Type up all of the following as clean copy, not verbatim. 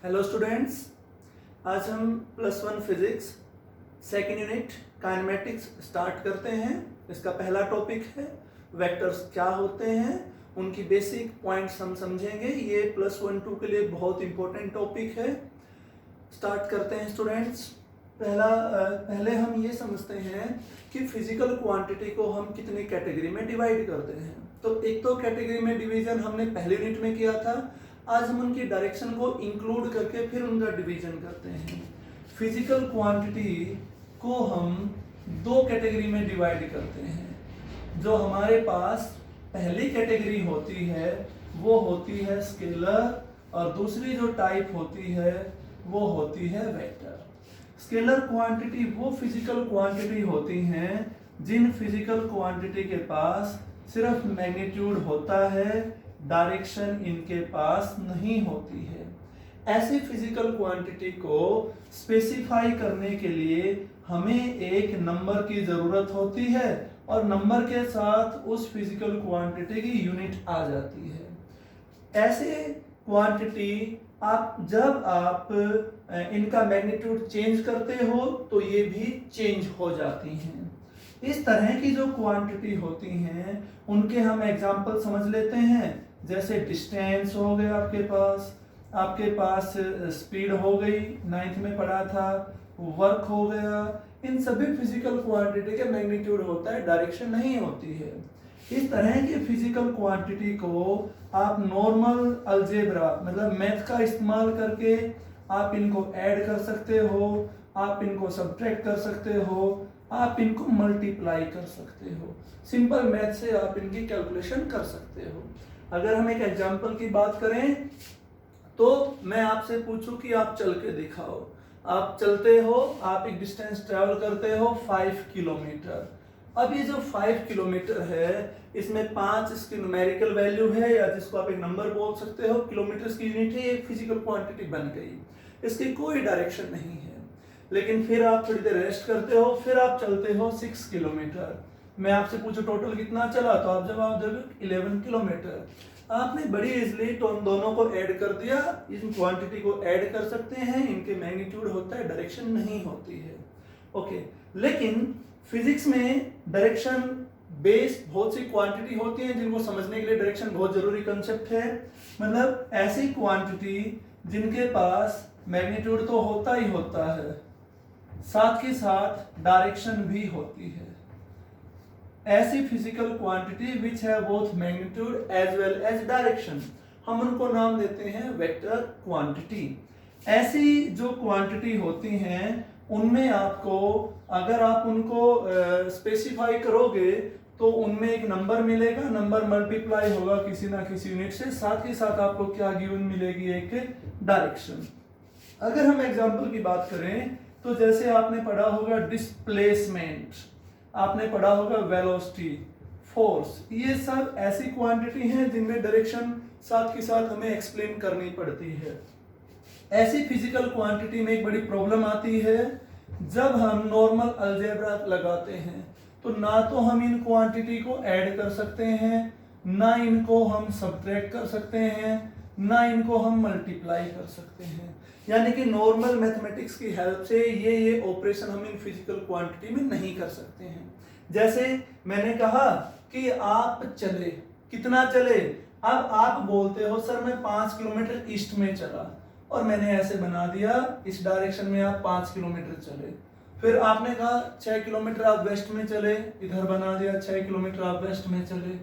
Hello students, आज हम +1 physics second unit kinematics start करते हैं। इसका पहला टॉपिक है वेक्टर्स क्या होते हैं, उनकी बेसिक पॉइंट्स हम समझेंगे। ये +1 2 के लिए बहुत इंपॉर्टेंट टॉपिक है। स्टार्ट करते हैं स्टूडेंट्स। पहले हम ये समझते हैं कि फिजिकल क्वांटिटी को हम कितनी कैटेगरी में डिवाइड करते हैं। तो एक तो कैटेगरी में डिवीजन हमने पहले यूनिट में किया था। आज हम उनकी डायरेक्शन को इंक्लूड करके फिर उनका डिवीजन करते हैं। फिजिकल क्वांटिटी को हम दो कैटेगरी में डिवाइड करते हैं। जो हमारे पास पहली कैटेगरी होती है वो होती है स्केलर, और दूसरी जो टाइप होती है वो होती है वेक्टर। स्केलर क्वांटिटी वो फिजिकल क्वांटिटी होती हैं जिन फिजिकल क्वांटिटी के पास सिर्फ मैग्नीट्यूड होता है, डायरेक्शन इनके पास नहीं होती है। ऐसी फिजिकल क्वांटिटी को स्पेसिफाई करने के लिए हमें एक नंबर की जरूरत होती है, और नंबर के साथ उस फिजिकल क्वांटिटी की यूनिट आ जाती है। ऐसे क्वांटिटी जब आप इनका मैग्नीट्यूड चेंज करते हो तो ये भी चेंज हो जाती हैं। इस तरह की जो क्वांटिटी होती हैं उनके हम एग्जांपल समझ लेते हैं। जैसे डिस्टेंस हो गया, आपके पास स्पीड हो गई, 9th में पढ़ा था, वर्क हो गया। इन सभी फिजिकल क्वांटिटी के मैग्नीट्यूड होता है, डायरेक्शन नहीं होती है। इस तरह की फिजिकल क्वांटिटी को आप नॉर्मल अलजेब्रा मतलब मैथ का इस्तेमाल करके आप इनको ऐड कर सकते हो, आप इनको सब्ट्रैक्ट कर सकते हो, आप इनको मल्टीप्लाई कर सकते हो। सिंपल मैथ से आप इनकी कैलकुलेशन कर सकते हो। अगर हम एक एग्जांपल की बात करें तो मैं आपसे पूछूं कि आप चल के दिखाओ। आप चलते हो, आप एक डिस्टेंस ट्रेवल करते हो 5 किलोमीटर। अब ये जो 5 किलोमीटर है इसमें 5 इसकी न्यूमेरिकल वैल्यू है, या जिसको आप एक नंबर बोल सकते हो। किलोमीटर की यूनिट है, एक फिजिकल क्वांटिटी बन गई। इसकी कोई डायरेक्शन नहीं है। लेकिन फिर आप थोड़ी देर रेस्ट करते हो, फिर आप चलते हो 6 किलोमीटर। मैं आपसे पूछूं टोटल कितना चला, तो आप जवाब दोगे 11 किलोमीटर। आपने बड़ी इजीली तो दोनों को ऐड कर दिया। इन क्वांटिटी को ऐड कर सकते हैं, इनके मैग्नीट्यूड होता है, डायरेक्शन नहीं होती है। ओके, लेकिन फिजिक्स में डायरेक्शन बेस्ड बहुत सी क्वांटिटी होती हैं जिनको समझने के लिए डायरेक्शन बहुत जरूरी कंसेप्ट है। मतलब ऐसी क्वांटिटी जिनके पास मैग्नीट्यूड तो होता ही होता है, साथ ही साथ डायरेक्शन भी होती है। ऐसी फिजिकल क्वांटिटी विच है both magnitude as well as direction, हम उनको नाम देते हैं वेक्टर क्वांटिटी। ऐसी जो क्वांटिटी होती हैं उनमें आपको, अगर आप उनको स्पेसिफाई करोगे तो उनमें एक नंबर मिलेगा, नंबर मल्टीप्लाई होगा किसी ना किसी यूनिट से, साथ ही साथ आपको क्या गिवन मिलेगी, एक डायरेक्शन। अगर हम एग्जांपल की बात करें तो जैसे आपने पढ़ा होगा डिस्प्लेसमेंट, आपने पढ़ा होगा वेलोसिटी, फोर्स, ये सब ऐसी क्वांटिटी हैं जिनमें डायरेक्शन साथ के साथ हमें एक्सप्लेन करनी पड़ती है। ऐसी फिजिकल क्वांटिटी में एक बड़ी प्रॉब्लम आती है। जब हम नॉर्मल अलजेब्रा लगाते हैं तो ना तो हम इन क्वांटिटी को ऐड कर सकते हैं, ना इनको हम सब्ट्रैक्ट कर सकते हैं, ना इनको हम मल्टीप्लाई कर सकते हैं। यानी कि नॉर्मल मैथमेटिक्स की हेल्प से ये ऑपरेशन हम इन फिजिकल क्वांटिटी में नहीं कर सकते हैं। जैसे मैंने कहा कि आप चले, कितना चले। अब आप बोलते हो सर मैं 5 किलोमीटर ईस्ट में चला, और मैंने ऐसे बना दिया इस डायरेक्शन में आप 5 किलोमीटर चले। फिर आपने कहा 6 किलोमीटर आप वेस्ट में चले, इधर बना दिया 6 किलोमीटर आप वेस्ट में चले।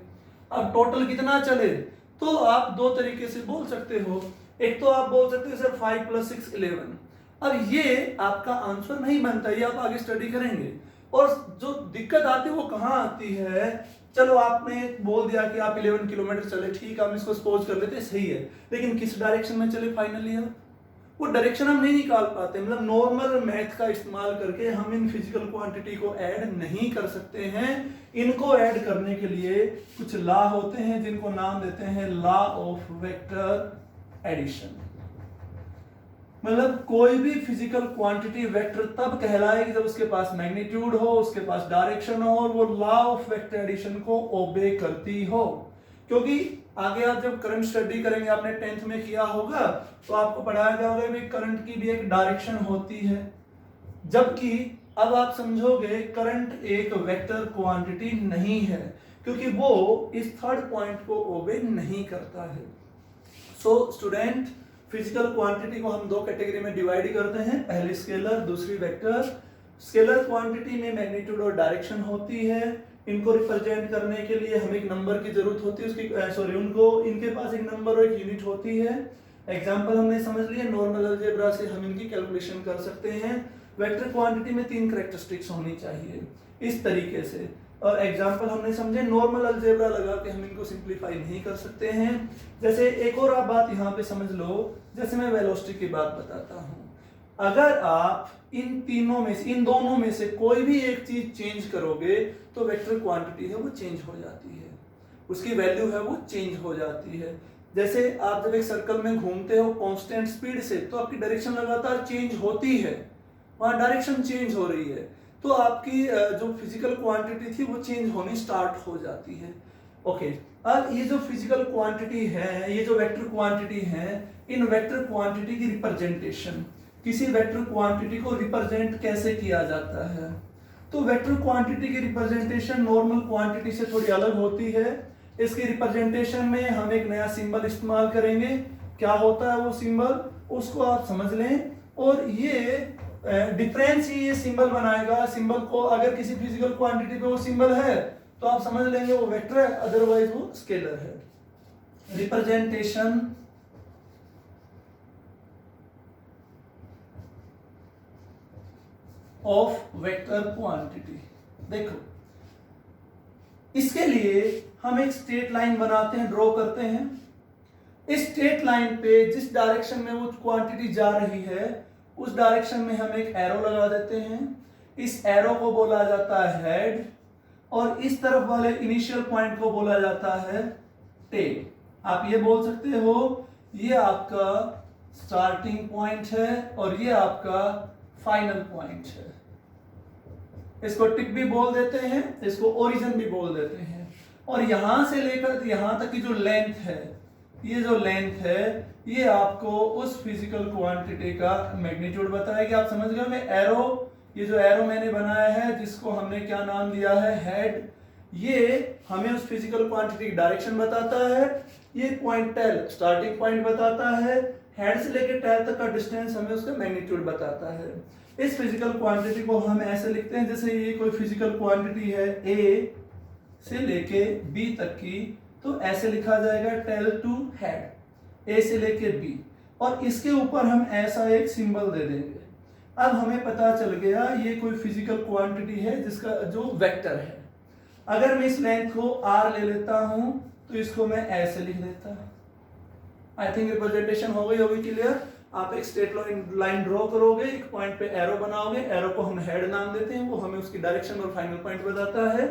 अब टोटल कितना चले, तो आप दो तरीके से बोल सकते हो। एक तो आप बोल सकते हो सर 5 + 6 11। अब ये आपका आंसर नहीं बनता, ये आप आगे स्टडी करेंगे। और जो दिक्कत आती है वो कहाँ आती है, चलो आपने बोल दिया कि आप 11 किलोमीटर चले, ठीक है हम इसको सपोज कर लेते हैं, सही है, लेकिन किस डायरेक्शन में चले फाइनली आप वो डायरेक्शन हम नहीं निकाल पाते। मतलब नॉर्मल मैथ का इस्तेमाल करके हम इन फिजिकल क्वांटिटी को ऐड नहीं कर सकते हैं। इनको ऐड करने के लिए कुछ लॉ होते हैं जिनको नाम देते हैं लॉ ऑफ वेक्टर एडिशन। मतलब कोई भी फिजिकल क्वांटिटी वेक्टर तब कहलाएगी जब उसके पास मैग्नीट्यूड हो, उसके पास डायरेक्शन हो, और वो लॉ ऑफ वेक्टर एडिशन को ओबे करती हो। क्योंकि आगे आप जब करंट स्टडी करेंगे, आपने 10th में किया होगा, तो आपको पढ़ाया गया होगा कि करंट की भी एक डायरेक्शन होती है, जबकि अब आप समझोगे करंट एक वेक्टर क्वांटिटी नहीं है, क्योंकि वो इस थर्ड पॉइंट को ओबे नहीं करता है। सो स्टूडेंट, फिजिकल क्वांटिटी को हम दो कैटेगरी में डिवाइड करते हैं, पहली स्केलर, दूसरी वेक्टर। स्केलर क्वांटिटी में मैग्नीट्यूड और डायरेक्शन होती है, इनको रिप्रेजेंट करने के लिए हमें एक नंबर की जरूरत होती है, इनके पास एक नंबर और एक यूनिट होती है। एग्जांपल हमने समझ लिया, नॉर्मल अलजेब्रा से हम इनकी कैलकुलेशन कर सकते हैं। वेक्टर क्वांटिटी में 3 कैरेक्टरिस्टिक्स होनी चाहिए इस तरीके से, और एग्जांपल हमने समझे, नॉर्मल अलजेब्रा लगा के हम इनको सिंपलीफाई नहीं कर सकते हैं। जैसे एक और आप बात यहाँ पे समझ लो, जैसे मैं वेलोसिटी की बात बताता हूँ, अगर आप इन दोनों में से कोई भी एक चीज चेंज करोगे तो वेक्टर क्वांटिटी है वो चेंज हो जाती है, उसकी वैल्यू है वो चेंज हो जाती है। जैसे आप जब एक सर्कल में घूमते हो कांस्टेंट स्पीड से, तो आपकी डायरेक्शन लगातार चेंज होती है, वहां डायरेक्शन चेंज हो रही है, तो आपकी जो फिजिकल क्वांटिटी थी वो चेंज होनी स्टार्ट हो जाती है। ओके, अब ये जो फिजिकल क्वांटिटी है, ये जो वेक्टर क्वांटिटी है, इन वेक्टर क्वांटिटी की रिप्रेजेंटेशन, किसी वेक्टर क्वांटिटी को रिप्रेजेंट कैसे किया जाता है, तो वेक्टर क्वांटिटी की रिप्रेजेंटेशन नॉर्मल क्वांटिटी से थोड़ी अलग होती है। इसकी रिप्रेजेंटेशन में हम एक नया सिंबल इस्तेमाल करेंगे, क्या होता है वो सिंबल, उसको आप समझ लें, और ये डिफरेंस ही ये सिंबल बनाएगा। सिंबल को अगर किसी फिजिकल क्वांटिटी पे वो सिंबल है तो आप समझ लेंगे वो वेक्टर है, अदरवाइज वो स्केलर है। रिप्रेजेंटेशन ऑफ वेक्टर क्वांटिटी, देखो इसके लिए हम एक स्ट्रेट लाइन बनाते हैं, ड्रॉ करते हैं। इस स्ट्रेट लाइन पे जिस डायरेक्शन में वो क्वांटिटी जा रही है उस डायरेक्शन में हम एक एरो लगा देते हैं। इस एरो को बोला जाता है हेड, और इस तरफ वाले इनिशियल पॉइंट को बोला जाता है टेल। आप ये बोल सकते हो ये आपका स्टार्टिंग पॉइंट है और ये आपका फाइनल पॉइंट है। इसको टिप भी बोल देते हैं, इसको ओरिजिन भी बोल देते हैं। और यहां से लेकर यहां तक की जो लेंथ है, ये जो लेंथ है, ये आपको उस फिजिकल क्वांटिटी का मैग्नीट्यूड बताएगी। आप समझ गए मैं एरो, ये जो एरो मैंने बनाया है जिसको हमने क्या नाम दिया है, हेड, ये हमें उस फिजिकल क्वांटिटी की डायरेक्शन बताता है। ये पॉइंट टेल स्टार्टिंग पॉइंट बताता है, हेड से लेकर टेल तक का डिस्टेंस हमें उसका मैग्नीट्यूड बताता है। इस फिजिकल क्वांटिटी को हम ऐसे लिखते हैं, जैसे ये कोई फिजिकल क्वांटिटी है ए से लेके बी तक की, तो ऐसे लिखा जाएगा टेल टू हेड, ए से लेके बी, और इसके ऊपर हम ऐसा एक सिंबल दे देंगे। अब हमें पता चल गया ये कोई फिजिकल क्वांटिटी है जिसका जो वेक्टर है। अगर मैं इस लेंथ को आर ले लेता हूं तो इसको मैं ऐसे लिख देता। आई थिंक रिप्रेजेंटेशन हो गई होगी क्लियर। आप एक स्ट्रेट लाइन ड्रॉ करोगे, एक पॉइंट पे एरो बनाओगे, एरो को हम हेड नाम देते हैं, वो हमें उसकी डायरेक्शन और फाइनल पॉइंट बताता है,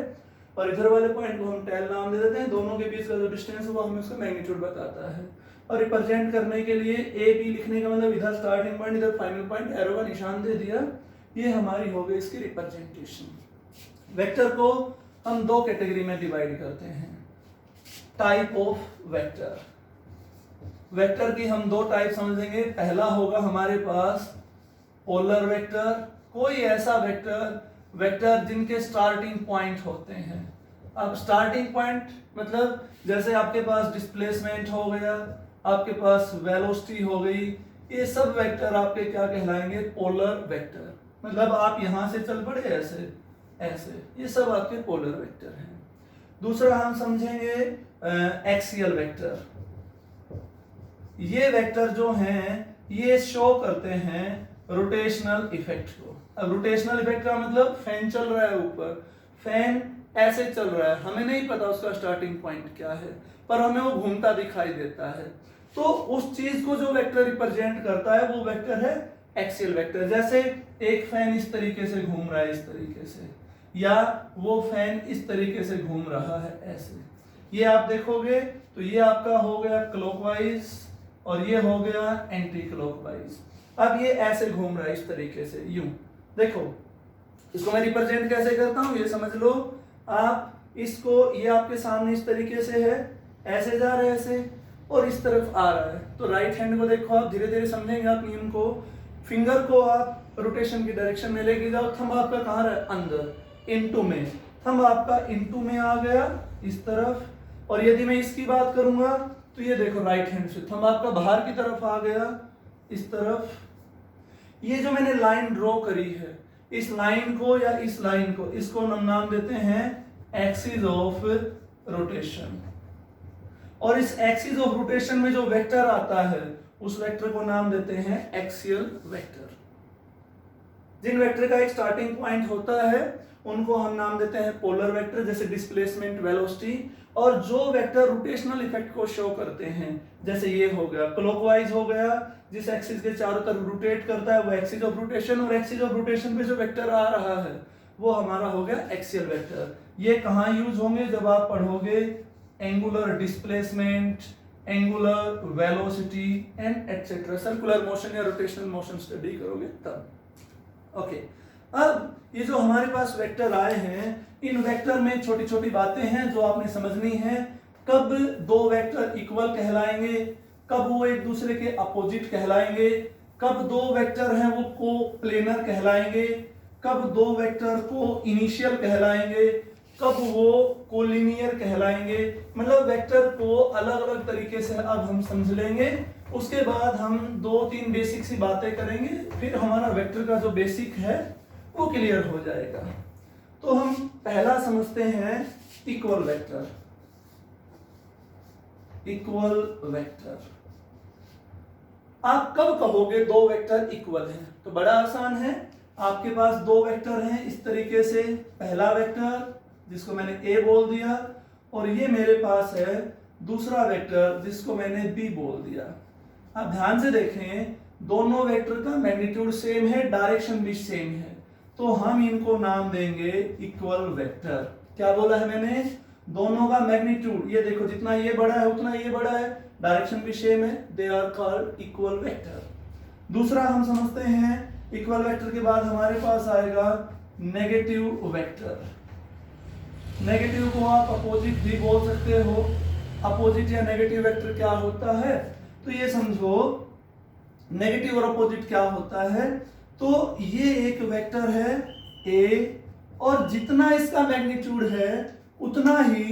और इधर वाले पॉइंट को हम टेल नाम दे देते हैं। दोनों के बीच का जो डिस्टेंस है वो हमें उसका मैग्नीट्यूड बताता है। और रिप्रेजेंट करने के लिए ए बी लिखने का मतलब इधर स्टार्टिंग पॉइंट, इधर फाइनल पॉइंट, एरो का निशान दे दिया। ये हमारी हो गई इसकी रिप्रेजेंटेशन। वेक्टर को हम दो कैटेगरी में डिवाइड करते हैं, टाइप ऑफ वेक्टर। वेक्टर की हम दो टाइप समझेंगे। पहला होगा हमारे पास पोलर वेक्टर, कोई ऐसा वेक्टर जिनके स्टार्टिंग पॉइंट होते हैं। अब स्टार्टिंग पॉइंट मतलब जैसे आपके पास डिस्प्लेसमेंट हो गया, आपके पास वेलोसिटी हो गई, ये सब वेक्टर आपके क्या कहलाएंगे, पोलर वेक्टर। मतलब आप यहां से चल पड़े ऐसे ऐसे, ये सब आपके पोलर वेक्टर हैं। दूसरा हम समझेंगे एक्सियल वेक्टर। ये वेक्टर जो हैं ये शो करते हैं रोटेशनल इफेक्ट को। अब रोटेशनल इफेक्ट का मतलब फैन चल रहा है ऊपर, फैन ऐसे चल रहा है, हमें नहीं पता उसका स्टार्टिंग पॉइंट क्या है, पर हमें वो घूमता दिखाई देता है। तो उस चीज को जो वेक्टर रिप्रेजेंट करता है वो वेक्टर है एक्सियल वेक्टर। जैसे एक फैन इस तरीके से घूम रहा है, इस तरीके से, या वो फैन इस तरीके से घूम रहा है ऐसे। ये आप देखोगे तो ये आपका हो गया क्लॉकवाइज और ये हो गया एंटी क्लॉकवाइज। अब ये ऐसे घूम रहा है इस तरीके से, यूं। देखो इसको मैं रिप्रेजेंट कैसे करता हूं ये समझ लो। आप इसको, ये आपके सामने इस तरीके से है, ऐसे जा रहा है ऐसे, और इस तरफ आ रहा है। तो राइट हैंड को देखो, आप धीरे धीरे समझेंगे आप नियम को। फिंगर को आप रोटेशन की डायरेक्शन में लेके जाओ, थंब आपका कहाँ रहा है, अंदर, इनटू में, थंब आपका इनटू में आ गया इस तरफ। और यदि मैं इसकी बात करूंगा तो ये देखो राइट हैंड से थंब आपका बाहर की तरफ आ गया इस तरफ। ये जो मैंने लाइन ड्रॉ करी है, इस लाइन को या इस लाइन को, इसको हम नाम देते हैं एक्सिस ऑफ रोटेशन। और इस एक्सिस ऑफ रोटेशन में जो वेक्टर आता है उस वेक्टर को नाम देते हैं एक्सियल वेक्टर। जिन वेक्टर का एक स्टार्टिंग पॉइंट होता है उनको हम नाम देते हैं पोलर वेक्टर, जैसे डिस्प्लेसमेंट, वेलोसिटी। और जो वेक्टर रोटेशनल इफेक्ट को शो करते हैं, जैसे ये हो गया क्लॉकवाइज हो गया, जिस एक्सिस के चारों तरफ रोटेट करता है वो एक्सिस ऑफ रोटेशन, और एक्सिस ऑफ रोटेशन पे जो वेक्टर आ रहा है वो हमारा हो गया एक्सियल वेक्टर। ये कहाँ यूज होंगे, जब आप पढ़ोगे angular displacement, angular velocity and etcetera, circular motion या रोटेशनल मोशन स्टडी करोगे तब। ओके, अब ये जो हमारे पास वेक्टर आए हैं, इन वेक्टर में छोटी छोटी बातें हैं जो आपने समझनी है। कब दो वेक्टर इक्वल कहलाएंगे, कब वो एक दूसरे के अपोजिट कहलाएंगे, कब दो वेक्टर हैं वो कोप्लेनर कहलाएंगे, कब दो वेक्टर को इनिशियल कहलाएंगे, कब वो कोलिनियर कहलाएंगे। मतलब वेक्टर को अलग अलग तरीके से अब हम समझ लेंगे। उसके बाद हम 2-3 बेसिक सी बातें करेंगे, फिर हमारा वेक्टर का जो बेसिक है वो क्लियर हो जाएगा। तो हम पहला समझते हैं इक्वल वेक्टर। इक्वल वेक्टर आप कब कहोगे दो वेक्टर इक्वल हैं, तो बड़ा आसान है। आपके पास दो वेक्टर हैं इस तरीके से, पहला वेक्टर जिसको मैंने ए बोल दिया, और ये मेरे पास है दूसरा वेक्टर जिसको मैंने बी बोल दिया। आप ध्यान से देखें, दोनों वेक्टर का मैग्नीट्यूड सेम है, डायरेक्शन भी सेम है, तो हम इनको नाम देंगे इक्वल वेक्टर। क्या बोला है मैंने, दोनों का मैग्नीट्यूड, ये देखो जितना ये बड़ा है उतना ये बड़ा है, डायरेक्शन भी सेम है, they are called equal vector. दूसरा हम समझते हैं, इक्वल वेक्टर के बाद हमारे पास आएगा नेगेटिव वेक्टर। नेगेटिव को आप अपोजिट भी बोल सकते हो। अपोजिट या नेगेटिव वेक्टर क्या होता है, तो ये समझो नेगेटिव और अपोजिट क्या होता है। तो ये एक वेक्टर है ए, और जितना इसका मैग्नीट्यूड है उतना ही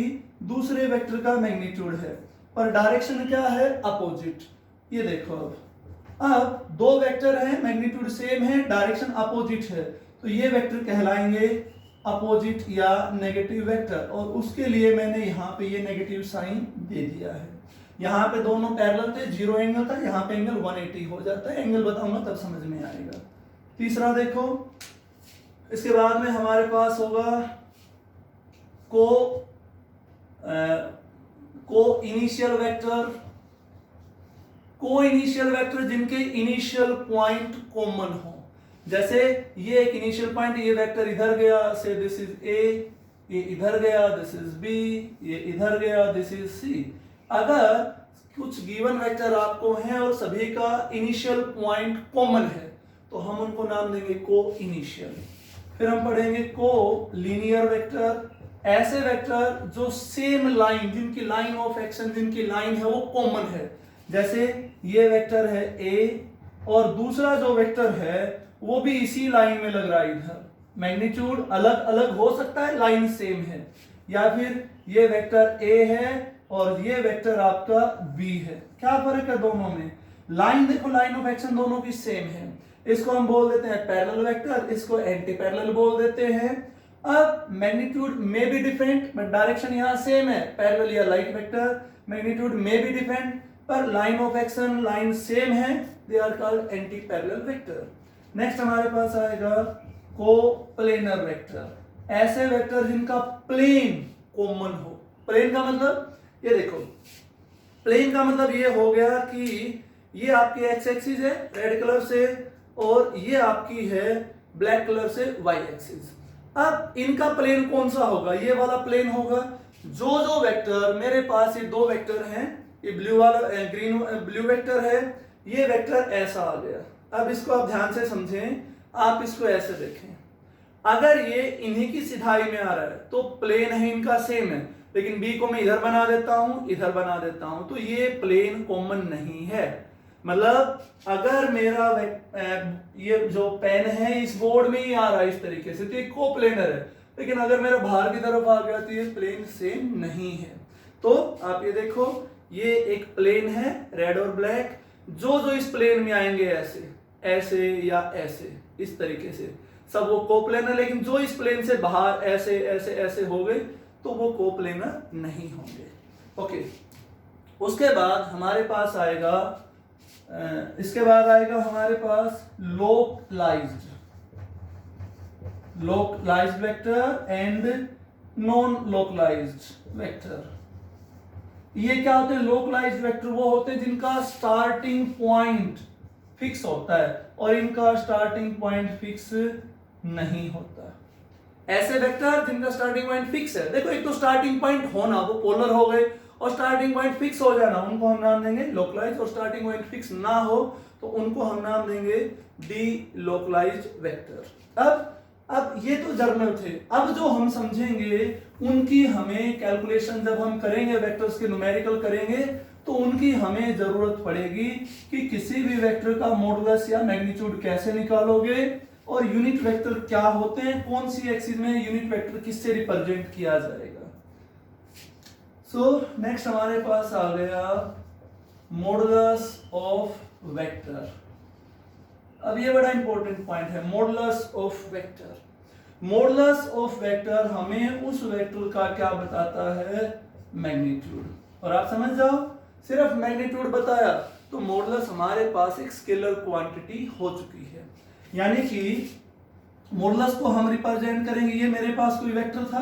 दूसरे वेक्टर का मैग्नीट्यूड है, पर डायरेक्शन क्या है, अपोजिट। ये देखो अब दो वेक्टर हैं, मैग्नीट्यूड सेम है, डायरेक्शन अपोजिट है, तो ये वेक्टर कहलाएंगे अपोजिट या नेगेटिव वेक्टर। और उसके लिए मैंने यहाँ पे ये नेगेटिव साइन दे दिया है। यहाँ पे दोनों पैरेलल थे, 0 एंगल था, यहाँ पे एंगल 180 हो जाता है। एंगल बताऊंगा तब समझ में आएगा। तीसरा देखो, इसके बाद में हमारे पास होगा को इनिशियल वेक्टर। को इनिशियल वेक्टर जिनके इनिशियल पॉइंट कॉमन हो, जैसे ये एक इनिशियल पॉइंट, ये वेक्टर इधर गया, से दिस इज ए, ये इधर गया, दिस इज बी, ये इधर गया, दिस इज सी। अगर कुछ गिवन वेक्टर आपको हैं और सभी का इनिशियल पॉइंट कॉमन है तो हम उनको नाम देंगे को इनिशियल। फिर हम पढ़ेंगे को लीनियर वेक्टर, ऐसे वेक्टर जो सेम लाइन, जिनकी लाइन ऑफ एक्शन, जिनकी लाइन है वो कॉमन है। जैसे ये वेक्टर है ए और दूसरा जो वेक्टर है वो भी इसी लाइन में लग रहा है, इधर मैग्नीट्यूड अलग अलग हो सकता है, लाइन सेम है। या फिर ये वेक्टर ए है और ये वेक्टर आपका बी है, क्या फर्क है दोनों में, लाइन देखो, लाइन ऑफ एक्शन दोनों की सेम है। इसको हम बोल देते हैं पैरेलल वेक्टर, इसको एंटी पैरेलल बोल देते हैं। अब मैग्नीट्यूड में भी डिफरेंट बट डायरेक्शन यहाँ सेम है, पैरेलल या लाइक वेक्टर, मैग्नीट्यूड में भी डिफरेंट पर line of action line same है, they are called anti parallel vector. Next हमारे पास आएगा कोप्लेनर वेक्टर, ऐसे वेक्टर जिनका प्लेन कॉमन हो। प्लेन का मतलब ये देखो, प्लेन का मतलब ये हो गया कि ये आपकी एक्स एक्सिस है रेड कलर से और ये आपकी है ब्लैक कलर से वाई एक्सिस। अब इनका प्लेन कौन सा होगा, ये वाला प्लेन होगा। जो वेक्टर मेरे पास, ये दो वेक्टर हैं, ये ब्लू वाला ग्रीन ब्लू वेक्टर है, ये वेक्टर ऐसा आ गया। अब इसको आप ध्यान से समझें, आप इसको ऐसे देखें, अगर ये इन्हीं की सिधाई में आ रहा है तो प्लेन है इनका सेम है, लेकिन बी को मैं इधर बना देता हूं, इधर बना देता हूं, तो ये प्लेन कॉमन नहीं है। मतलब अगर मेरा ये जो पेन है इस बोर्ड में ही आ रहा है इस तरीके से, तो ये कोप्लेनर है, लेकिन अगर मेरा बाहर की तरफ आ गया तो ये प्लेन सेम नहीं है। तो आप ये देखो, ये एक प्लेन है रेड और ब्लैक, जो जो इस प्लेन में आएंगे ऐसे ऐसे या ऐसे इस तरीके से सब वो कोप्लेनर, लेकिन जो इस प्लेन से बाहर ऐसे ऐसे ऐसे हो गए तो वो कोप्लेनर नहीं होंगे। ओके, उसके बाद हमारे पास आएगा, इसके बाद आएगा हमारे पास localized vector and non localized vector. ये क्या होते हैं? लोकलाइज्ड वेक्टर वो होते हैं जिनका स्टार्टिंग पॉइंट फिक्स होता है और इनका स्टार्टिंग पॉइंट फिक्स नहीं होता। ऐसे वेक्टर जिनका स्टार्टिंग पॉइंट फिक्स है, देखो एक तो स्टार्टिंग पॉइंट होना, वो पोलर हो गए, और स्टार्टिंग पॉइंट फिक्स हो जाना, उनको हम नाम देंगे लोकलाइज्ड, और स्टार्टिंग पॉइंट फिक्स ना हो तो उनको हम नाम देंगे डी लोकलाइज्ड वेक्टर। अब ये तो जर्नल थे, अब जो हम समझेंगे उनकी हमें कैलकुलेशन जब हम करेंगे, वेक्टर्स के न्यूमेरिकल करेंगे, तो उनकी हमें जरूरत पड़ेगी कि किसी भी वेक्टर का मॉडुलस या मैग्नीट्यूड कैसे निकालोगे, और यूनिट वेक्टर क्या होते हैं, कौन सी एक्सिस में यूनिट वेक्टर किससे रिप्रेजेंट किया जाएगा। सो नेक्स्ट हमारे पास आ गया मॉडुलस ऑफ वेक्टर। अब ये बड़ा इंपॉर्टेंट पॉइंट है, modulus of vector. Modulus of vector हमें उस वेक्टर का क्या बताता है? मैग्नीट्यूड। और आप समझ जाओ, सिर्फ मैग्नीट्यूड बताया तो मॉडुलस हमारे पास एक स्केलर क्वांटिटी हो चुकी है। यानी कि मॉडुलस को हम रिप्रेजेंट करेंगे, ये मेरे पास कोई वेक्टर था,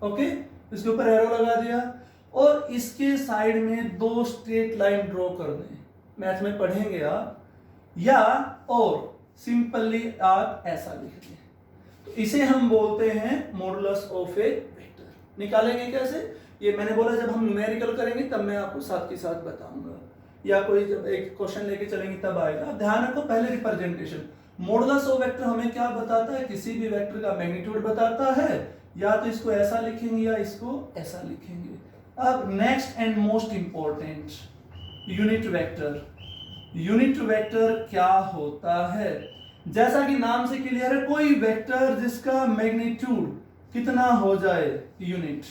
ओके, इसके ऊपर एरो लगा दिया, और इसके साइड में दो स्ट्रेट लाइन ड्रॉ कर दें, मैथ में पढ़ेंगे आप, या और सिंपली आप ऐसा लिख दें, तो इसे हम बोलते हैं मॉडुलस ऑफ ए वेक्टर। निकालेंगे कैसे? ये मैंने बोला जब हम न्यूमेरिकल करेंगे तब मैं आपको साथ के साथ बताऊंगा, या कोई जब एक क्वेश्चन लेके चलेंगे तब आएगा। ध्यान रखो, पहले रिप्रेजेंटेशन। मॉडुलस ऑफ वेक्टर हमें क्या बताता है? किसी भी वेक्टर का मैग्नीट्यूड बताता है, या तो इसको ऐसा लिखेंगे या इसको ऐसा लिखेंगे। अब next and most important, unit vector. Unit vector क्या होता है? जैसा कि नाम से क्लियर है, कोई वेक्टर जिसका मैग्नीट्यूड कितना हो जाए यूनिट,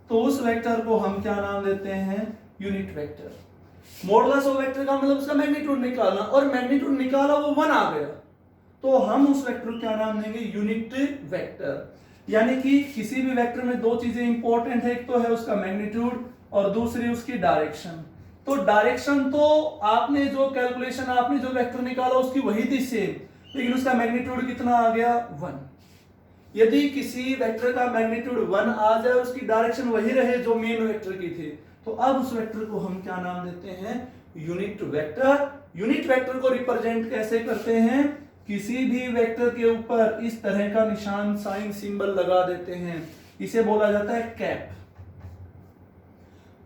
तो उस वेक्टर को हम क्या नाम देते हैं? Unit vector. Modulus of vector का मतलब उसका मैग्नीट्यूड निकालना, और मैग्नीट्यूड निकाला वो 1 आ गया, तो हम उस वेक्टर को क्या नाम देंगे? Unit vector. यानी कि किसी भी वेक्टर में दो चीजें इंपॉर्टेंट है, एक तो है उसका मैग्नीट्यूड और दूसरी उसकी डायरेक्शन। तो डायरेक्शन तो आपने जो कैलकुलेशन, आपने जो वेक्टर निकाला उसकी वही थी सेम, लेकिन उसका मैग्नीट्यूड कितना आ गया? 1। यदि किसी वेक्टर का मैग्नीट्यूड 1 आ जाए, उसकी डायरेक्शन वही रहे जो मेन वेक्टर की थी, तो अब उस वेक्टर को हम क्या नाम देते हैं? Unit vector. यूनिट वेक्टर को रिप्रेजेंट कैसे करते हैं? किसी भी वेक्टर के ऊपर इस तरह का निशान, साइन, सिंबल लगा देते हैं, इसे बोला जाता है कैप।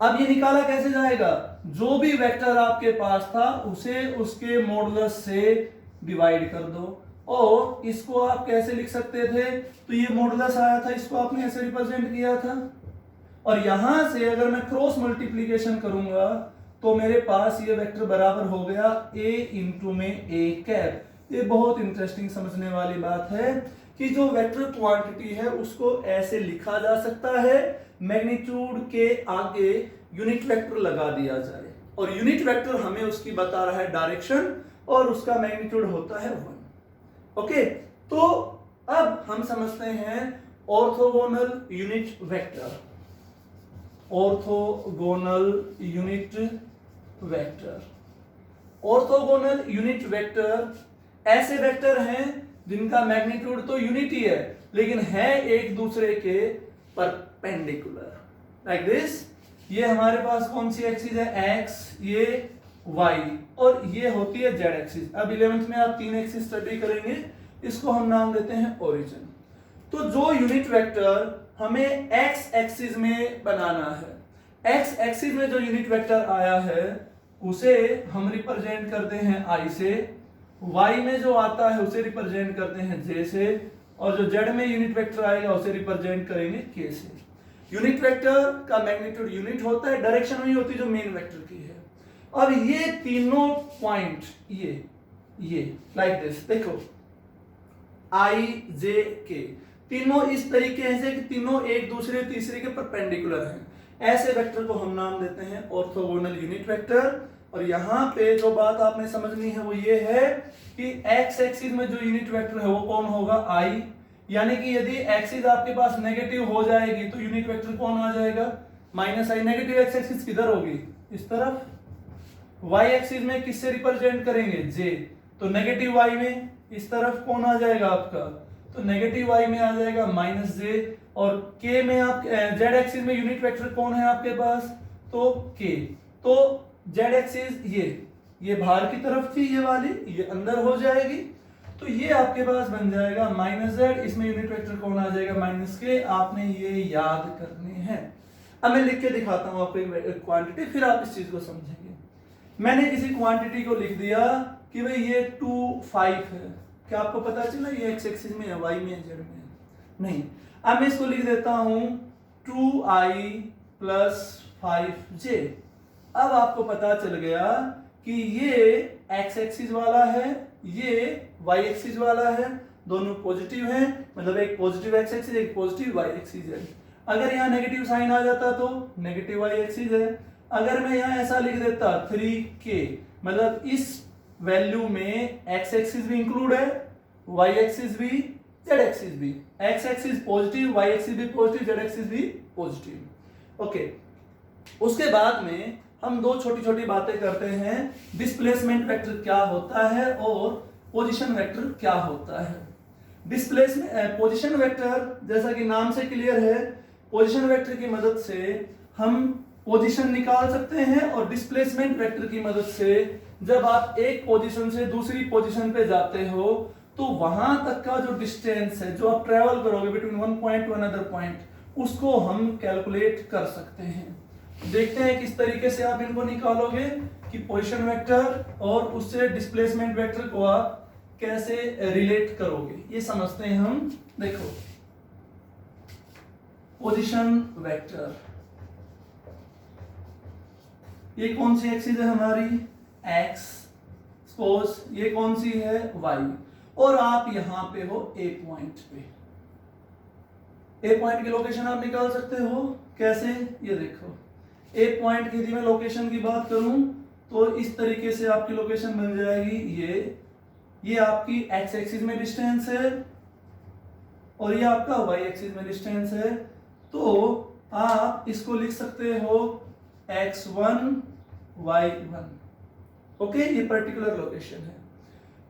अब ये निकाला कैसे जाएगा? जो भी वेक्टर आपके पास था उसे उसके मॉडुलस से डिवाइड कर दो, और इसको आप कैसे लिख सकते थे? तो ये मॉडुलस आया था, इसको आपने ऐसे रिप्रेजेंट किया था, और यहां से अगर मैं क्रॉस मल्टीप्लीकेशन करूंगा तो मेरे पास ये वेक्टर बराबर हो गया a इंटू में a कैप। ये बहुत इंटरेस्टिंग समझने वाली बात है कि जो वेक्टर क्वांटिटी है उसको ऐसे लिखा जा सकता है, मैग्नीट्यूड के आगे यूनिट वेक्टर लगा दिया जाए, और यूनिट वेक्टर हमें उसकी बता रहा है डायरेक्शन, और उसका मैग्नीट्यूड होता है 1। ओके, तो अब हम समझते हैं orthogonal unit vector. Orthogonal unit vector. Orthogonal unit vector ऐसे वेक्टर हैं जिनका मैग्नीट्यूड तो यूनिट ही है, लेकिन है एक दूसरे के परपेंडिकुलर, लाइक दिस। ये हमारे पास कौन सी एक्सिस है? एक्स, ये वाई, और ये होती है जेड एक्सिस। अब 11th में आप 3 एक्सिस स्टडी करेंगे, इसको हम नाम देते हैं ओरिजिन। तो जो यूनिट वेक्टर हमें एक्स एक्सिस में बनाना है, एक्स एक्सिस में जो यूनिट वेक्टर आया है उसे हम रिप्रेजेंट करते हैं आई से, वाई में जो आता है उसे रिप्रेजेंट करते हैं जे से, और जो जेड में यूनिट वेक्टर आएगा उसे रिप्रेजेंट करेंगे के से। यूनिट वेक्टर का मैग्नीट्यूड यूनिट होता है, डायरेक्शन वही होती है जो मेन वेक्टर की है। अब ये तीनों पॉइंट ये लाइक दिस, देखो आई जे के तीनों इस तरीके से कि तीनों एक दूसरे तीसरे के परपेंडिकुलर हैं। ऐसे वेक्टर को हम नाम देते हैं ऑर्थोगोनल यूनिट वेक्टर। और यहाँ पे जो बात आपने समझनी है वो ये है कि एक्स एक्सिस में जो यूनिट वेक्टर है वो कौन होगा, आई। यानी कि यदि एक्सिस आपके पास नेगेटिव हो जाएगी तो यूनिट वेक्टर कौन आ जाएगा, माइनस आई। नेगेटिव एक्स एक्सिस किधर होगी, इस तरफ। वाई एक्सिस में किससे रिप्रेजेंट करेंगे, जे, तो नेगेटिव वाई में इस तरफ कौन आ जाएगा आपका, तो नेगेटिव वाई में आ जाएगा माइनस जे। और के में आप जेड एक्सिस में यूनिट वेक्टर कौन है आपके पास, तो के। तो जेड एक्सिस ये बाहर की तरफ थी, ये वाली ये अंदर हो जाएगी, तो ये आपके पास बन जाएगा माइनस जेड। इसमें यूनिट वेक्टर कौन आ जाएगा, माइनस के। आपने ये याद करने हैं। अब मैं लिख के दिखाता हूं आपको एक क्वांटिटी, फिर आप इस चीज को समझेंगे। मैंने किसी क्वांटिटी को लिख दिया कि भाई ये 2 5 है। क्या आपको पता चला ये एक्स एक्सिस में है, वाई में है, जेड में है? नहीं। अब मैं इसको लिख देता हूं 2i प्लस 5j। अब आपको पता चल गया कि ये एक्स एक्सिस वाला है, ये वाई एक्सिस वाला है, दोनों पॉजिटिव हैं, मतलब एक पॉजिटिव एक्स एक्सिस एक पॉजिटिव वाई एक्सिस है। अगर यहाँ नेगेटिव साइन आ जाता तो नेगेटिव वाई एक्सिस है। अगर मैं यहाँ ऐसा लिख देता 3k, मतलब इस वैल्यू में एक्स एक्सिस भी इंक्लूड है, वाई एक्सिस भी, जेड एक्सिस भी। X axis positive, Y axis भी पॉजिटिव, जेड एक्सिस भी पॉजिटिव। ओके, उसके बाद में हम दो छोटी छोटी बातें करते हैं। डिस्प्लेसमेंट वेक्टर क्या होता है और पोजीशन वेक्टर क्या होता है। डिस्प्लेसमेंट पोजीशन वेक्टर जैसा कि नाम से क्लियर है, पोजीशन वेक्टर की मदद से हम पोजीशन निकाल सकते हैं, और डिस्प्लेसमेंट वेक्टर की मदद से जब आप एक पोजीशन से दूसरी पोजीशन पे जाते हो तो वहां तक का जो डिस्टेंस है जो आप ट्रेवल करोगे between one point two another point, उसको हम कैलकुलेट कर सकते हैं। देखते हैं किस तरीके से आप इनको निकालोगे कि पोजीशन वेक्टर और उससे डिस्प्लेसमेंट वेक्टर को आप कैसे रिलेट करोगे, ये समझते हैं हम। देखो, पोजीशन वेक्टर, ये कौन सी एक्सिस है हमारी, एक्स। सपोज ये कौन सी है, वाई। और आप यहां पे हो ए पॉइंट पे। ए पॉइंट की लोकेशन आप निकाल सकते हो कैसे, ये देखो। ए पॉइंट की यदि मैं लोकेशन की बात करूं तो इस तरीके से आपकी लोकेशन बन जाएगी। ये आपकी एक्स एक्सिस में डिस्टेंस है और ये आपका वाई एक्सिस में डिस्टेंस है। तो आप इसको लिख सकते हो x1 y1। ओके, ये पर्टिकुलर लोकेशन है।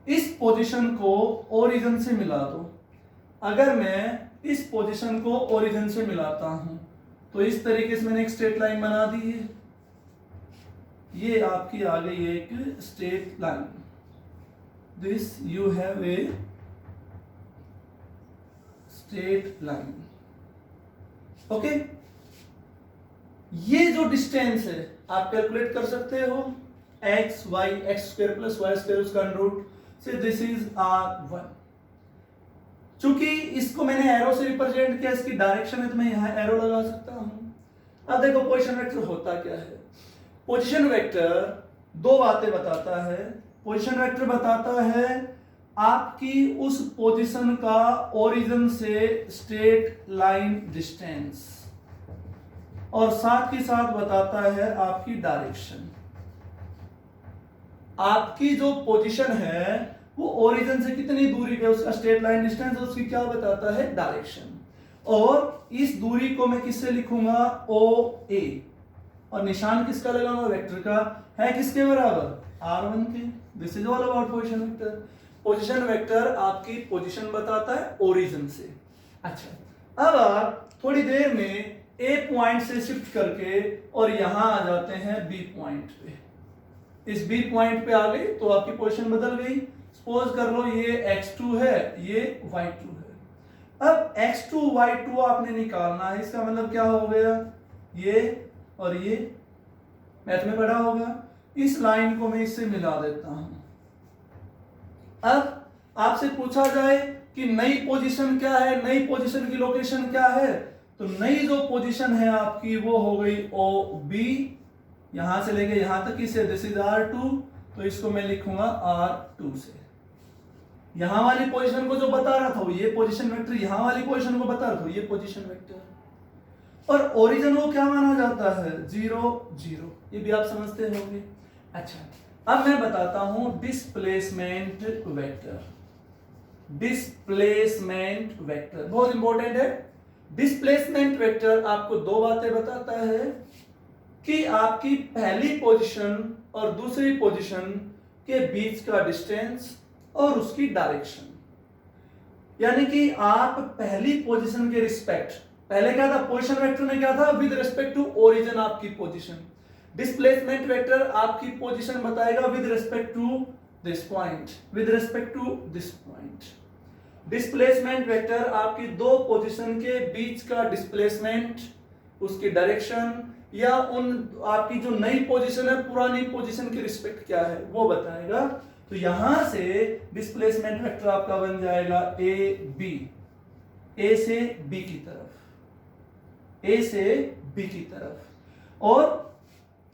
इस पोजीशन को ओरिजिन से मिला दो। अगर मैं इस पोजीशन को ओरिजिन से मिलाता हूं तो इस तरीके से मैंने एक स्ट्रेट लाइन बना दी है। ये आपकी आ गई एक straight line. This you have a straight line. Okay, ये जो डिस्टेंस है आप कैलकुलेट कर सकते हो, X Y, X square plus Y square उसका अंडर रूट से, दिस इज r1। चूंकि इसको मैंने एरो से रिप्रेजेंट किया, इसकी डायरेक्शन है तो मैं यहां एरो लगा सकता हूं। अब देखो पोजीशन वेक्टर होता क्या है। पोजीशन वेक्टर दो बातें बताता है। पोजीशन वेक्टर बताता है आपकी उस पोजीशन का ओरिजिन से स्ट्रेट लाइन डिस्टेंस, और साथ ही साथ बताता है आपकी डायरेक्शन। आपकी जो पोजीशन है वो ओरिजिन से कितनी दूरी पे, उसका स्ट्रेट लाइन डिस्टेंस, उसकी क्या बताता है, डायरेक्शन। और इस दूरी को मैं किससे लिखूंगा, ओ ए, और निशान किसका लगाऊंगा, वेक्टर का। है किसके बराबर, r1 के। This is all about position vector. Position vector आपकी पोजीशन बताता है ओरिजिन से। अच्छा, अब आप थोड़ी देर में ए पॉइंट से शिफ्ट करके और यहां आ जाते हैं बी पॉइंट पे। इस बी पॉइंट पे आ गए तो आपकी पोजीशन बदल गई। सपोज कर लो ये x2 है, ये y2 है। अब x2 y2 आपने निकालना है, इसका मतलब क्या हो गया, ये और ये मैथ में पढ़ा होगा। इस लाइन को मैं इससे मिला देता हूं। अब आपसे पूछा जाए कि नई पोजीशन क्या है, नई पोजीशन की लोकेशन क्या है, तो नई जो पोजीशन है आपकी वो हो गई ओ बी, यहां से लेके यहां तक इसे दिस इज R2, तो इसको मैं लिखूंगा R2 से। यहां वाली पोजीशन को जो बता रहा था वो ये पोजीशन वेक्टर, यहां वाली पोजीशन को बता रहा था ये पोजीशन वेक्टर, और ओरिजिन को क्या माना जाता है 0 0, ये भी आप समझते होंगे। अच्छा, अब मैं बताता हूं डिस्प्लेसमेंट वेक्टर। डिस्प्लेसमेंट वेक्टर बहुत इंपॉर्टेंट है। डिस्प्लेसमेंट वेक्टर आपको दो बातें बताता है कि आपकी पहली पोजीशन और दूसरी पोजीशन के बीच का डिस्टेंस और उसकी डायरेक्शन, यानी कि आप पहली पोजीशन के रिस्पेक्ट, पहले क्या था पोजीशन वेक्टर में क्या था विद रिस्पेक्ट टू ओरिजिन आपकी पोजीशन, डिस्प्लेसमेंट वेक्टर आपकी पोजीशन बताएगा with respect to this point, with respect to this point. Displacement vector आपकी दो पोजीशन के बीच का डिस्प्लेसमेंट, उसकी डायरेक्शन, या उन आपकी जो नई पोजीशन है पुरानी पोजीशन के रिस्पेक्ट क्या है वो बताएगा। तो यहां से डिस्प्लेसमेंट वेक्टर आपका बन जाएगा ए बी, ए से बी की तरफ, ए से बी की तरफ। और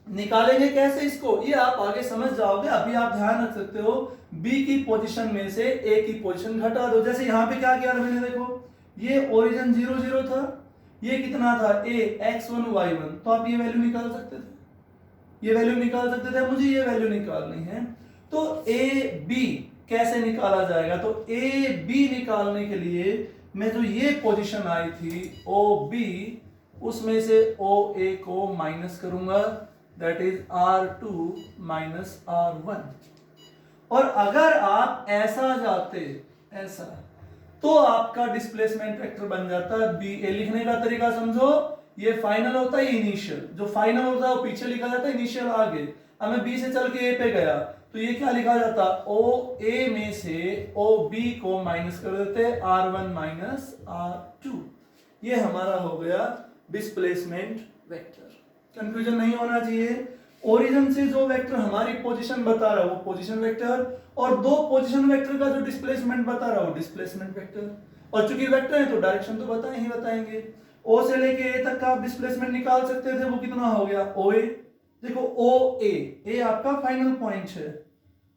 निकालेंगे कैसे इसको, ये आप आगे समझ जाओगे, अभी आप ध्यान रख सकते हो बी की पोजीशन में से ए की पोजीशन घटा दो। जैसे यहां पे क्या किया मैंने, देखो ये ओरिजिन 0 0 था, ये कितना था ए x1 y1, तो आप ये वैल्यू निकाल सकते थे, ये वैल्यू निकाल सकते थे, मुझे ये वैल्यू निकालनी है। तो ए बी कैसे निकाला जाएगा, तो ए बी निकालने के लिए मैं जो ये पोजीशन आई थी ओ बी, उसमें से ओ ए को माइनस करूंगा, that is R2 minus R1। और अगर आप ऐसा जाते, ऐसा, तो आपका डिस्प्लेसमेंट वेक्टर बन जाता है बी ए। लिखने का तरीका समझो, ये फाइनल होता है इनिशियल, जो फाइनल होता है वो पीछे लिखा जाता है, इनिशियल आगे। अब मैं बी से चल के ए पे गया तो ये क्या लिखा जाता, ओ ए में से ओ बी को माइनस कर देते R1 माइनस R2। ये हमारा हो गया डिस्प्लेसमेंट वेक्टर। कंफ्यूजन नहीं होना चाहिए। ओरिजिन से जो वेक्टर हमारी पोजीशन बता रहा है वो पोजीशन वेक्टर, और दो पोजीशन वेक्टर का जो डिस्प्लेसमेंट बता रहा है वो डिस्प्लेसमेंट वेक्टर। और चूंकि वेक्टर है तो डायरेक्शन तो बताए ही बताएंगे। ओ से लेके ए तक का आप डिस्प्लेसमेंट निकाल सकते थे, वो कितना हो गया ओ ए। देखो ओ ए आपका फाइनल पॉइंट है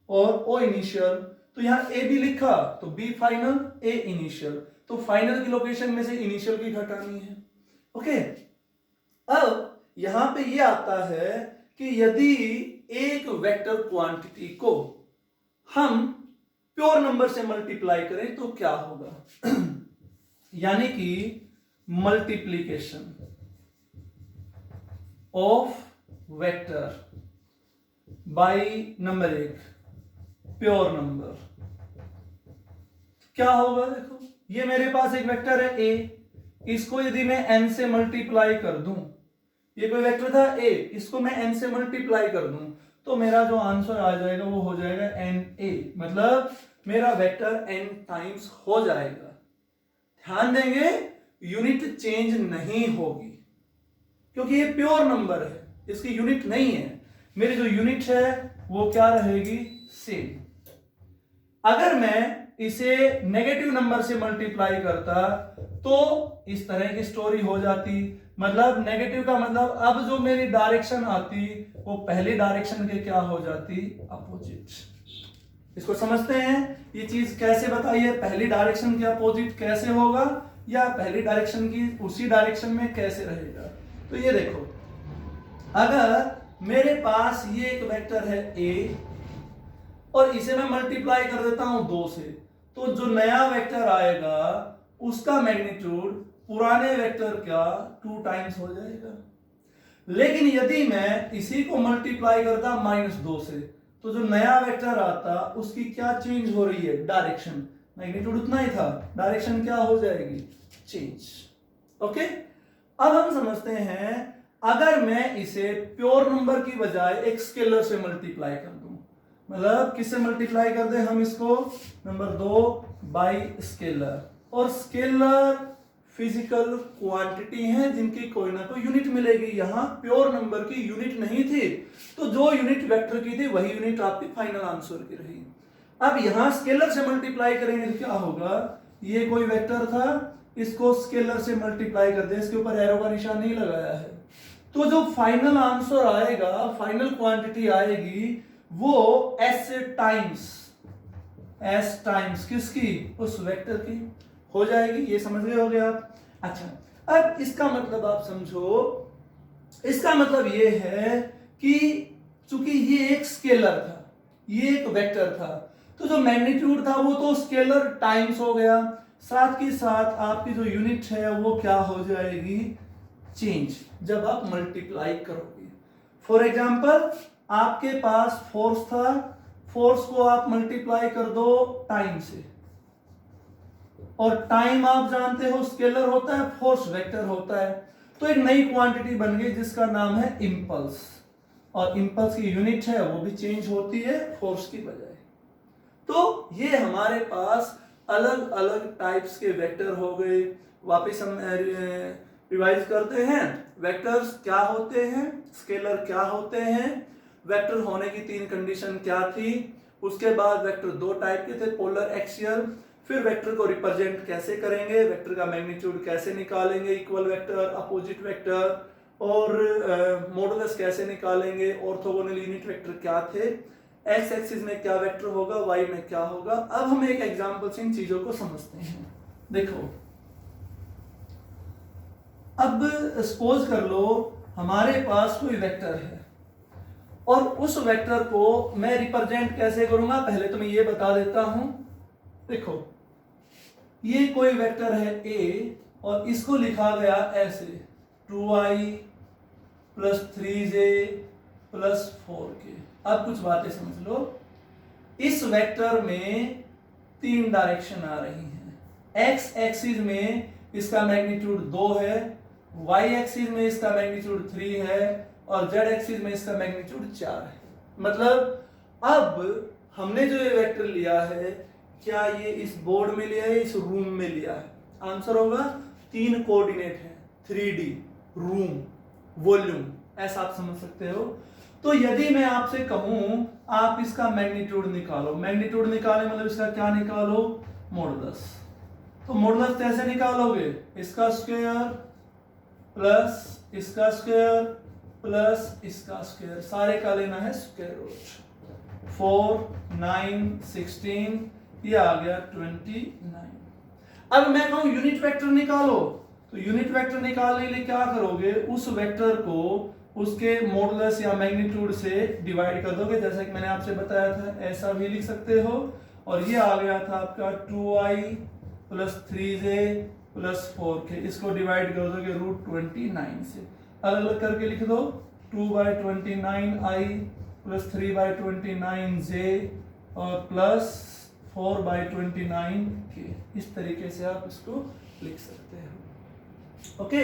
और ओ इनिशियल, तो यहां ए बी लिखा तो बी फाइनल ए इनिशियल, तो फाइनल की लोकेशन में से इनिशियल की घटानी है। ओके, अब यहां पे ये आता है कि यदि एक वेक्टर क्वांटिटी को हम प्योर नंबर से मल्टीप्लाई करें तो क्या होगा यानी कि multiplication of vector by number एक प्योर नंबर क्या होगा। देखो ये मेरे पास एक वेक्टर है ए, इसको यदि मैं n से मल्टीप्लाई कर दूं, ये कोई वेक्टर था a, इसको मैं n से मल्टीप्लाई कर दूं तो मेरा जो आंसर आ जाएगा वो हो जाएगा na, मतलब मेरा वेक्टर n टाइम्स हो जाएगा। ध्यान देंगे यूनिट चेंज नहीं होगी क्योंकि ये प्योर नंबर है, इसकी यूनिट नहीं है। मेरी जो यूनिट है वो क्या रहेगी, सेम। अगर मैं इसे नेगेटिव नंबर से मल्टीप्लाई करता तो इस तरह की स्टोरी हो जाती, मतलब नेगेटिव का मतलब अब जो मेरी डायरेक्शन आती वो पहली डायरेक्शन के क्या हो जाती, अपोजिट। इसको समझते हैं, ये चीज कैसे बताइए, पहली डायरेक्शन के अपोजिट कैसे होगा या पहली डायरेक्शन की उसी डायरेक्शन में कैसे रहेगा। तो ये देखो, अगर मेरे पास ये एक वेक्टर है a और इसे मैं मल्टीप्लाई कर देता हूं 2 से, तो जो नया वेक्टर आएगा उसका मैग्नीट्यूड पुराने वेक्टर का 2 टाइम्स हो जाएगा। लेकिन यदि मैं इसी को मल्टीप्लाई करता -2 से, तो जो नया वेक्टर आता उसकी क्या चेंज हो रही है, डायरेक्शन। मैग्नीट्यूड उतना ही था, डायरेक्शन क्या हो जाएगी, चेंज। ओके, अब हम समझते हैं अगर मैं इसे प्योर नंबर की बजाय एक स्केलर से मल्टीप्लाई कर दूं, मतलब किससे मल्टीप्लाई कर दे हम इसको, नंबर 2 बाय स्केलर। और स्केलर फिजिकल क्वांटिटी है जिनकी कोई ना कोई यूनिट मिलेगी। यहां प्योर नंबर की यूनिट नहीं थी तो जो यूनिट वेक्टर की थी वही यूनिट आपकी फाइनल आंसर की रही। अब यहां स्केलर से मल्टीप्लाई करेंगे तो क्या होगा, ये कोई वेक्टर था, इसको स्केलर से मल्टीप्लाई कर दें, इसके ऊपर एरो का निशान नहीं लगाया है, तो जो फाइनल आंसर आएगा, फाइनल क्वांटिटी आएगी वो एस टाइम्स किसकी, उस वेक्टर की हो जाएगी। ये समझ गए होगे आप। अच्छा, अब इसका मतलब आप समझो, इसका मतलब ये है कि चूंकि ये एक स्केलर था, ये एक वेक्टर था, तो जो मैग्नीट्यूड था वो तो स्केलर टाइम्स हो गया, साथ ही साथ आपकी जो यूनिट है वो क्या हो जाएगी, चेंज, जब आप मल्टीप्लाई करोगे। फॉर एग्जाम्पल आपके पास फोर्स था, फोर्स को आप मल्टीप्लाई कर दो टाइम से, और टाइम आप जानते हो स्केलर होता है, फोर्स वेक्टर होता है, तो एक नई क्वांटिटी बन गई जिसका नाम है इंपल्स, और इंपल्स की यूनिट है वो भी चेंज होती है फोर्स की बजाय। तो ये हमारे पास अलग अलग टाइप्स के वेक्टर हो गए। वापस हम रिवाइज करते हैं, वेक्टर्स क्या होते हैं, स्केलर क्या होते हैं, वेक्टर होने की 3 कंडीशन क्या थी, उसके बाद वेक्टर 2 टाइप के थे, पोलर, एक्सियल, फिर वेक्टर को रिप्रेजेंट कैसे करेंगे, वेक्टर का मैग्नीट्यूड कैसे निकालेंगे, इक्वल वेक्टर, अपोजिट वेक्टर, और मॉडुलस कैसे निकालेंगे, ऑर्थोगोनल यूनिट वेक्टर क्या थे, एक्स एक्सिस में क्या वेक्टर होगा, वाई में क्या होगा। अब हम एक एग्जांपल से इन चीजों को समझते हैं। देखो, अब सपोज कर लो हमारे पास कोई वेक्टर है, और उस वेक्टर को मैं रिप्रेजेंट कैसे करूंगा, पहले तो मैं ये बता देता हूं। देखो, ये कोई वेक्टर है A, और इसको लिखा गया ऐसे 2i + 3j + 4k। अब कुछ बातें समझ लो, इस वेक्टर में 3 डायरेक्शन आ रही हैं। एक्स एक्सिस में इसका मैग्नीट्यूड 2 है, वाई एक्सिस में इसका मैग्नीट्यूड 3 है, और जेड एक्सिस में इसका मैग्नीट्यूड 4 है। मतलब अब हमने जो ये वेक्टर लिया है, क्या ये इस बोर्ड में लिया है, इस रूम में लिया है, आंसर होगा 3 कोऑर्डिनेट है, 3D, रूम, वॉल्यूम, ऐसा आप समझ सकते हो। तो यदि मैं आपसे कहूं आप इसका मैग्नीट्यूड निकालो, मैग्नीट्यूड निकाले मतलब इसका क्या निकालो, मॉडुलस। तो मॉडुलस कैसे निकालोगे, इसका स्क्वायर प्लस इसका स्क्वायर प्लस इसका स्क्वायर, सारे का लेना है स्क्वायर रूट। 4, 9, 16, ये आ गया 29। अब मैं कहूं यूनिट वेक्टर निकालो, तो यूनिट वेक्टर निकालने के लिए क्या करोगे, उस वेक्टर को उसके मॉडुलस या मैग्नीट्यूड से डिवाइड कर दोगे, जैसा कि मैंने आपसे बताया था, ऐसा भी लिख सकते हो। और ये आ गया था आपका 2i + 3j + 4k, इसको डिवाइड कर दोगे √29 से, अलग अलग करके लिख दो, 2/29i + 3/29j और प्लस 4/29k। इस तरीके से आप इसको लिख सकते हो। ओके,